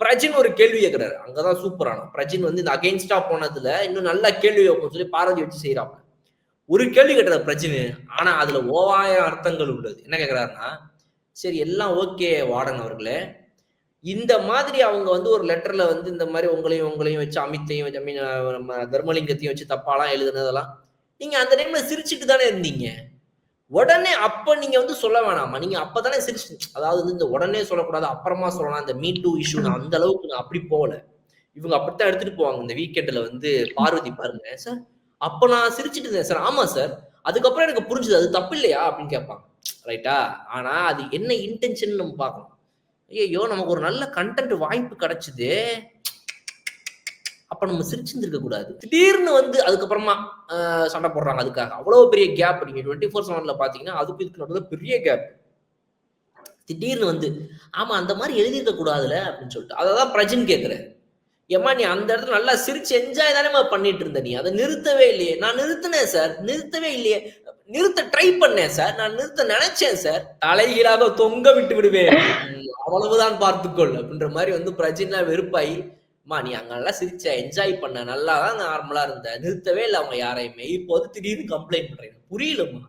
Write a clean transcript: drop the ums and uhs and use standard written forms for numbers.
பிரஜின் ஒரு கேள்வி கேட்கிறாரு. அங்கதான் சூப்பரான பிரஜின் வந்து இந்த அகைன்ஸ்டா போனதுல இன்னும் நல்ல கேள்வி வைப்போம் சொல்லி பார்வதி வச்சு செய்யறாங்க. ஒரு கேள்வி கேட்டார் பிரஜின். ஆனா அதுல 1000 அர்த்தங்கள் உள்ளது. என்ன கேட்கிறாருன்னா, சரி எல்லாம் ஓகே வார்டன் அவர்களே, இந்த மாதிரி அவங்க வந்து ஒரு லெட்டர்ல வந்து இந்த மாதிரி உங்களையும் உங்களையும் வச்சு அமித்தையும் வச்சு, நம்ம தர்மலிங்கத்தையும் வச்சு தப்பாலாம் எழுதுனதெல்லாம் நீங்க அந்த டைம்ல சிரிச்சுட்டு தானே இருந்தீங்க. உடனே அப்ப நீங்க வந்து சொல்ல வேணாமா? நீங்க அப்பதானே சிரிச்சு, அதாவது வந்து இந்த உடனே சொல்லக்கூடாது, அப்புறமா சொல்லலாம். இந்த மீ டூ இஷ்யூ நான் அந்த அளவுக்கு நான் அப்படி போகல. இவங்க அப்படித்தான் எடுத்துட்டு போவாங்க. இந்த வீக்கெண்ட்ல வந்து பார்வதி பாருங்க சார். அப்ப நான் சிரிச்சுட்டு இருந்தேன் சார். ஆமா சார். அதுக்கப்புறம் எனக்கு புரிஞ்சுது. அது தப்பு இல்லையா அப்படின்னு கேட்பாங்க. ரைட்டா? ஆனா அது என்ன இன்டென்ஷன் நம்ம பார்க்கணும். ஐயோ நமக்கு ஒரு நல்ல கண்டென்ட் வாய்ப்பு கிடைச்சது. அப்ப நம்ம சிரிச்சிருந்திருக்க கூடாது. திடீர்னு வந்து அதுக்கப்புறமா சண்டை போடுறாங்க அதுக்காக. அவ்வளவு பெரிய கேப். நீங்க 24/7ல பாத்தீங்கன்னா அதுக்கு இதுக்கு நடுவுல பெரிய கேப். திடீர்னு வந்து ஆமா அந்த மாதிரி எழுதியிருக்க கூடாதுல அப்படின்னு சொல்லிட்டு அததான் பிரஜன் கேட்கிறேன். ஏமா நீ அந்த இடத்துல நல்லா சிரிச்சு என்ஜாய் தானே பண்ணிட்டு இருந்த, நீ அதை நிறுத்தவே இல்லையே. நான் நிறுத்தினேன் சார். நிறுத்தவே இல்லையே. நிறுத்த ட்ரை பண்ணேன் சார். நான் நிறுத்த நினைச்சேன் சார். தலைகீழாக தொங்க விட்டு விடுவேன். அவ்வளவுதான் பார்த்துக்கொள் அப்படின்ற மாதிரி வந்து பிரஜின்லாம் வெறுப்பாயி, மா நீ அங்கெல்லாம் சிரிச்ச என்ஜாய் பண்ண நல்லா தான் நார்மலா இருந்த, நிறுத்தவே இல்லை அவங்க யாரையுமே. இப்போ வந்து திடீர்னு கம்ப்ளைண்ட் பண்றேன். புரியலம்மா.